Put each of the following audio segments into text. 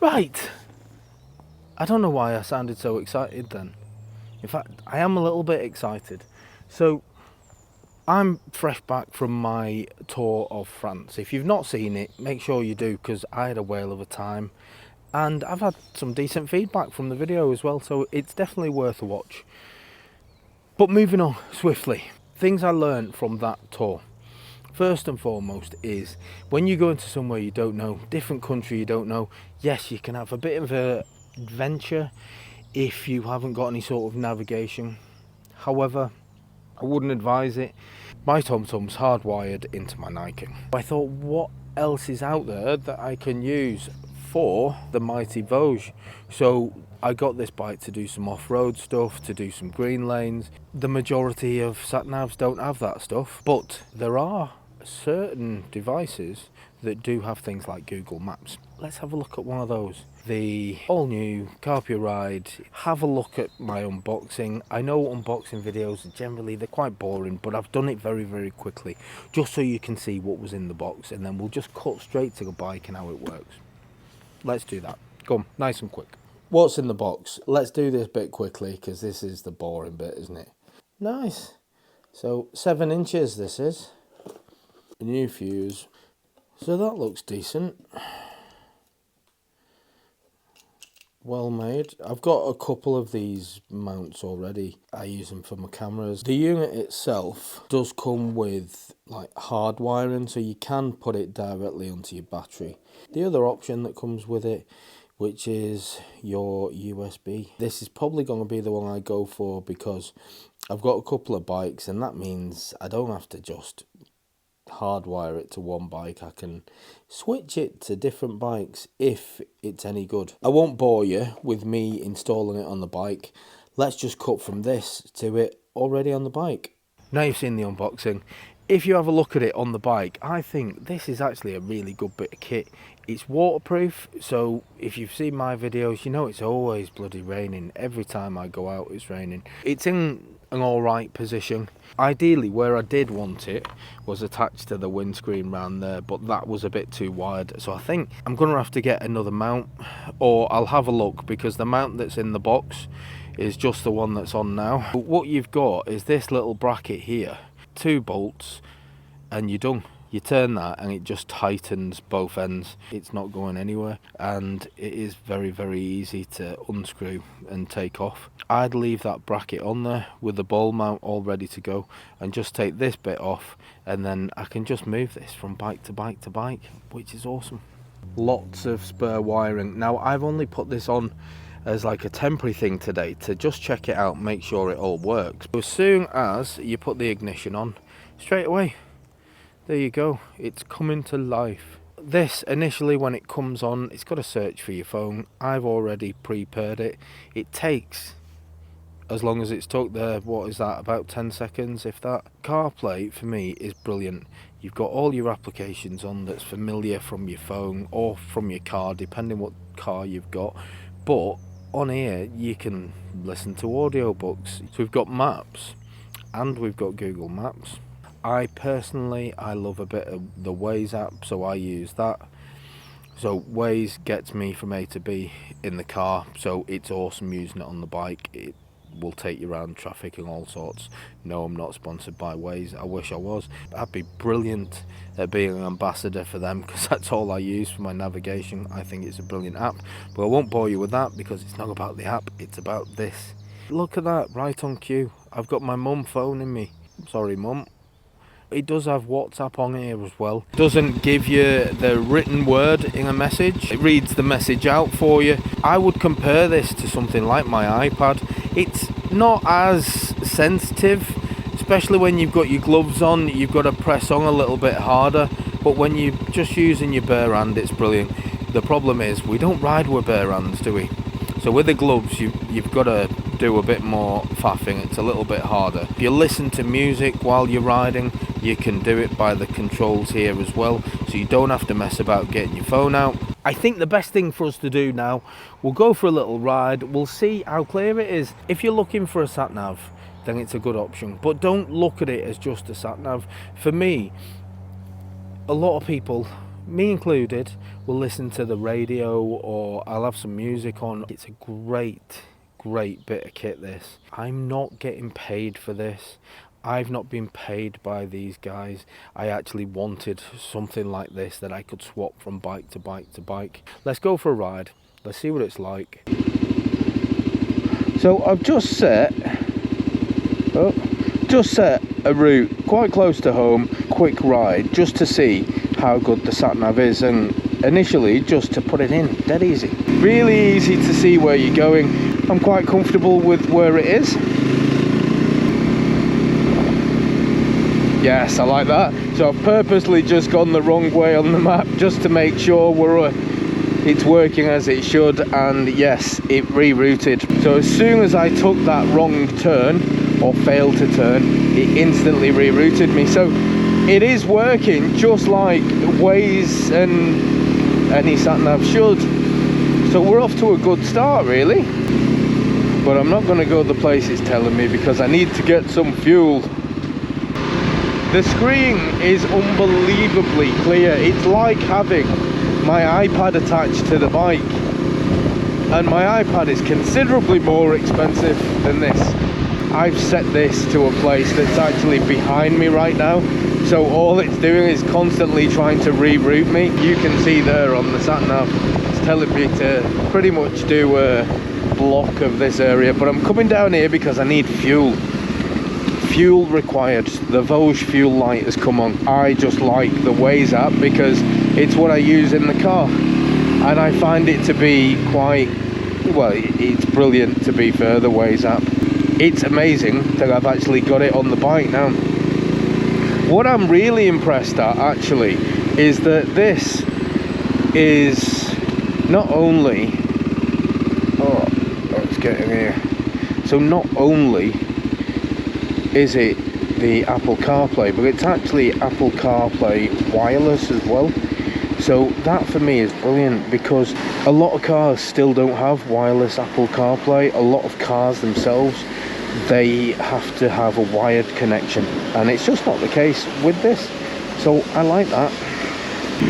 Right, I don't know why I sounded so excited then. In fact, I am a little bit excited. So, I'm fresh back from my tour of France. If you've not seen it, make sure you do, because I had a whale of a time. And I've had some decent feedback from the video as well, so it's definitely worth a watch. But moving on swiftly, things I learned from that tour. First and foremost is when you go into somewhere you don't know, different country you don't know, yes, you can have a bit of an adventure if you haven't got any sort of navigation. However, I wouldn't advise it. My TomTom's hardwired into my Nike. I thought, what else is out there that I can use for the mighty Vosges? So I got this bike to do some off-road stuff, to do some green lanes. The majority of sat-navs don't have that stuff, but there are certain devices that do have things like Google Maps. Let's have a look at one of those. The all-new Carpuride. Have a look at my unboxing. I know unboxing videos, generally they're quite boring, but I've done it very, very quickly, just so you can see what was in the box, and then we'll just cut straight to the bike and how it works. Let's do that. Go on, nice and quick. What's in the box? Let's do this bit quickly, because this is the boring bit, isn't it? Nice. So 7 inches this is. A new fuse. So that looks decent. Well made. I've got a couple of these mounts already. I use them for my cameras. The unit itself does come with like hard wiring, so you can put it directly onto your battery. The other option that comes with it, which is your USB. This is probably going to be the one I go for, because I've got a couple of bikes, and that means I don't have to just hardwire it to one bike. I can switch it to different bikes if it's any good. I won't bore you with me installing it on the bike. Let's just cut from this to it already on the bike. Now you've seen the unboxing. If you have a look at it on the bike, I think this is actually a really good bit of kit. It's waterproof, so if you've seen my videos, you know it's always bloody raining. Every time I go out, it's raining. It's in an alright position. Ideally, where I did want it was attached to the windscreen round there, but that was a bit too wide. So I think I'm going to have to get another mount, or I'll have a look, because the mount that's in the box is just the one that's on now. But what you've got is this little bracket here. 2 bolts and you're done. You turn that and it just tightens both ends. It's not going anywhere, and it is very, very easy to unscrew and take off. I'd leave that bracket on there with the ball mount all ready to go, and just take this bit off, and then I can just move this from bike to bike to bike, which is awesome. Lots of spare wiring. Now I've only put this on as like a temporary thing today to just check it out, make sure it all works. As soon as you put the ignition on, straight away, there you go, it's coming to life. This initially, when it comes on, it's got to search for your phone. I've already prepared it. It takes as long as it's took there. What is that, about 10 seconds, if that? CarPlay for me is brilliant. You've got all your applications on that's familiar from your phone or from your car, depending what car you've got. But on here you can listen to audiobooks. So we've got maps and we've got Google Maps. I love a bit of the Waze app, so I use that. So Waze gets me from A to B in the car, so it's awesome using it on the bike. It will take you around traffic and all sorts. No, I'm not sponsored by Waze. I wish I was. I'd be brilliant at being an ambassador for them, because that's all I use for my navigation. I think it's a brilliant app, but I won't bore you with that, because it's not about the app, it's about this. Look at that, right on cue. I've got my mum phoning me. Sorry mum. It does have WhatsApp on here as well. It doesn't give you the written word in a message. It reads the message out for you. I would compare this to something like my iPad. It's not as sensitive, especially when you've got your gloves on. You've got to press on a little bit harder. But when you're just using your bare hand, it's brilliant. The problem is we don't ride with bare hands, do we? So with the gloves, you've got to do a bit more faffing. It's a little bit harder. If you listen to music while you're riding, you can do it by the controls here as well, so you don't have to mess about getting your phone out. I think the best thing for us to do now, we'll go for a little ride, we'll see how clear it is. If you're looking for a sat-nav, then it's a good option, but don't look at it as just a sat-nav. For me, a lot of people me included, will listen to the radio or I'll have some music on. It's a great bit of kit, this. I'm not getting paid for this. I've not been paid by these guys. I actually wanted something like this that I could swap from bike to bike to bike. Let's go for a ride. Let's see what it's like. So I've just set a route quite close to home, quick ride, just to see how good the sat-nav is, and initially just to put it in, dead easy. Really easy to see where you're going. I'm quite comfortable with where it is. Yes, I like that. So I've purposely just gone the wrong way on the map just to make sure it's working as it should, and yes, it rerouted. So as soon as I took that wrong turn, or failed to turn, it instantly rerouted me. So it is working just like Waze and any sat-nav should. So we're off to a good start, really. But I'm not going to go the place it's telling me because I need to get some fuel. The screen is unbelievably clear. It's like having my iPad attached to the bike, and my iPad is considerably more expensive than this. I've set this to a place that's actually behind me right now, so all it's doing is constantly trying to reroute me. You can see there on the sat-nav, it's telling me to pretty much do a block of this area, but I'm coming down here because I need fuel. Fuel required. The Vosges fuel light has come on. I just like the Waze app because it's what I use in the car, and I find it to be quite, well, it's brilliant to be fair, the Waze app. It's amazing that I've actually got it on the bike now. What I'm really impressed at actually is that this is not only, let's get in here. So not only is it the Apple CarPlay, but it's actually Apple CarPlay wireless as well. So that for me is brilliant because a lot of cars still don't have wireless Apple CarPlay. A lot of cars themselves, they have to have a wired connection, and it's just not the case with this. So I like that.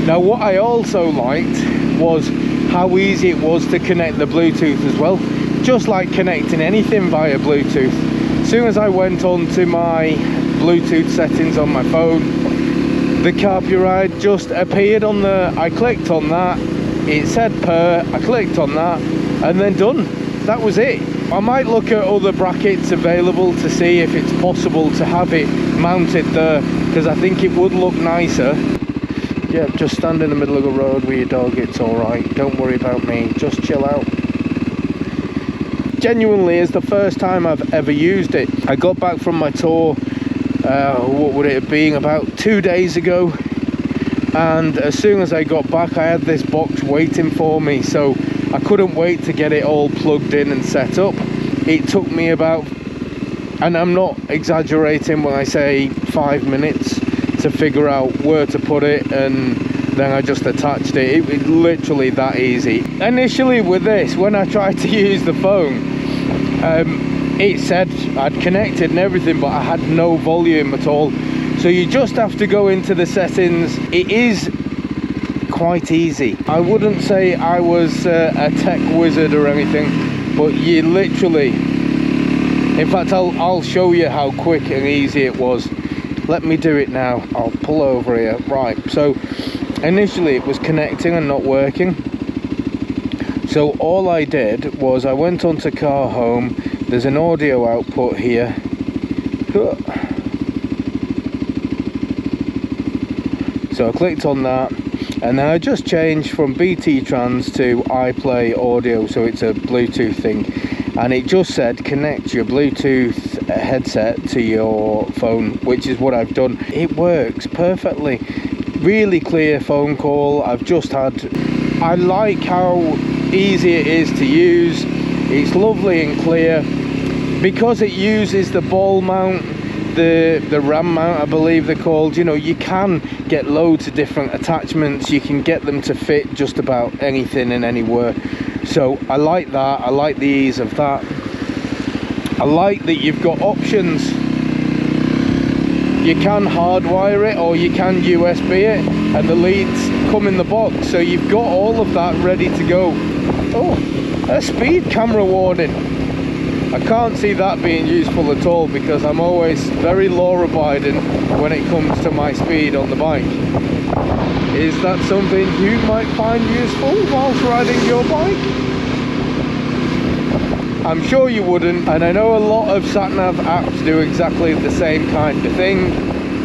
Now what I also liked was how easy it was to connect the Bluetooth as well, just like connecting anything via Bluetooth. As soon as I went on to my Bluetooth settings on my phone, the Carpuride just appeared on the, I clicked on that, it said pair, I clicked on that, and then done. That was it. I might look at other brackets available to see if it's possible to have it mounted there, because I think it would look nicer. Yeah, just stand in the middle of the road with your dog, it's alright, don't worry about me, just chill out. Genuinely is the first time I've ever used it. I got back from my tour, what would it have been, about 2 days ago, and as soon as I got back I had this box waiting for me, so I couldn't wait to get it all plugged in and set up. It took me about, and I'm not exaggerating when I say 5 minutes to figure out where to put it, and then I just attached it. It was literally that easy. Initially with this, when I tried to use the phone, it said I'd connected and everything, but I had no volume at all. So you just have to go into the settings. It is quite easy. I wouldn't say I was a tech wizard or anything, but you literally, in fact I'll show you how quick and easy it was. Let me do it now. I'll pull over here. Right, so initially it was connecting and not working, so all I did was I went onto car home. There's an audio output here, so I clicked on that, and then I just changed from BT Trans to iPlay audio, so it's a Bluetooth thing, and it just said connect your Bluetooth headset to your phone, which is what I've done. It works perfectly. Really clear phone call. I've just had, I like how easy it is to use. It's lovely and clear because it uses the ball mount, the RAM mount I believe they're called. You know, you can get loads of different attachments, you can get them to fit just about anything and anywhere. So I like that. I like the ease of that. I like that you've got options. You can hardwire it or you can USB it, and the leads come in the box, so you've got all of that ready to go. Oh, a speed camera warning. I can't see that being useful at all because I'm always very law-abiding when it comes to my speed on the bike. Is that something you might find useful whilst riding your bike? I'm sure you wouldn't, and I know a lot of sat-nav apps do exactly the same kind of thing,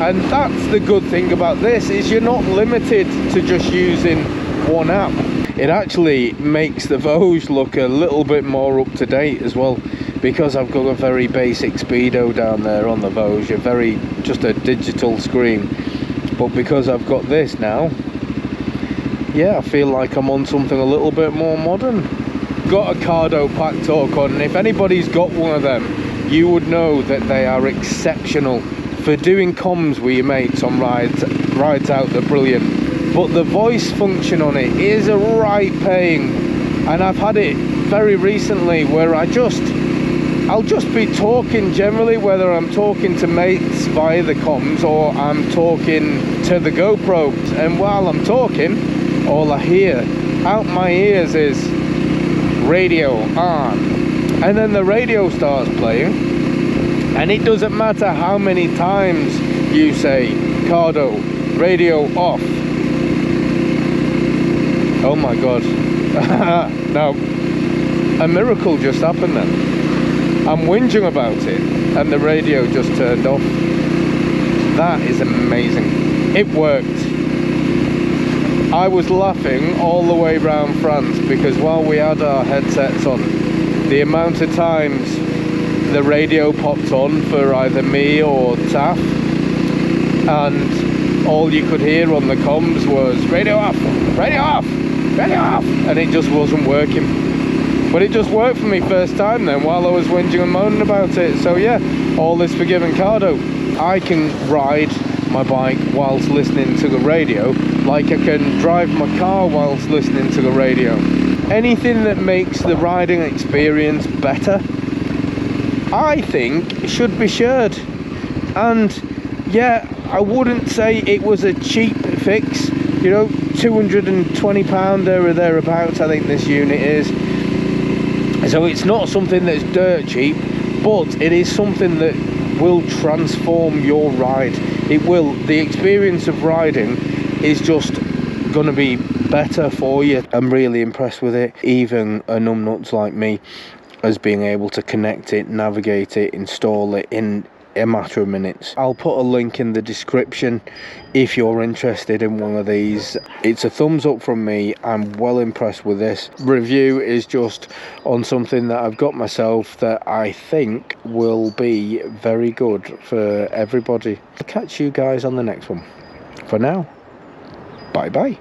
and that's the good thing about this, is you're not limited to just using one app. It actually makes the Vosges look a little bit more up to date as well, because I've got a very basic speedo down there on the Vosges, just a digital screen. But because I've got this now, yeah, I feel like I'm on something a little bit more modern. Got a Cardo Pack Torque on, and if anybody's got one of them, you would know that they are exceptional for doing comms with your mates on rides out. They're brilliant. But the voice function on it is a right pain, and I've had it very recently where I'll just be talking generally, whether I'm talking to mates via the comms or I'm talking to the GoPro, and while I'm talking, all I hear out my ears is radio on, and then the radio starts playing, and it doesn't matter how many times you say Cardo, radio off. Oh my god. No, a miracle just happened then. I'm whinging about it and the radio just turned off. That is amazing. It worked. I was laughing all the way around France because while we had our headsets on, the amount of times the radio popped on for either me or Taff, and all you could hear on the comms was radio off, radio off, radio off, and it just wasn't working. But it just worked for me first time then while I was whinging and moaning about it. So yeah, all this forgiving Cardo. I can ride my bike whilst listening to the radio like I can drive my car whilst listening to the radio. Anything that makes the riding experience better, I think, should be shared. And yeah, I wouldn't say it was a cheap fix, you know, £220 or thereabouts I think this unit is. So it's not something that's dirt cheap, but it is something that will transform your ride. It will. The experience of riding is just going to be better for you. I'm really impressed with it. Even a numbnuts like me as being able to connect it, navigate it, install it in a matter of minutes. I'll put a link in the description if you're interested in one of these. It's a thumbs up from me. I'm well impressed with this. Review is just on something that I've got myself that I think will be very good for everybody. I'll catch you guys on the next one. For now, bye bye.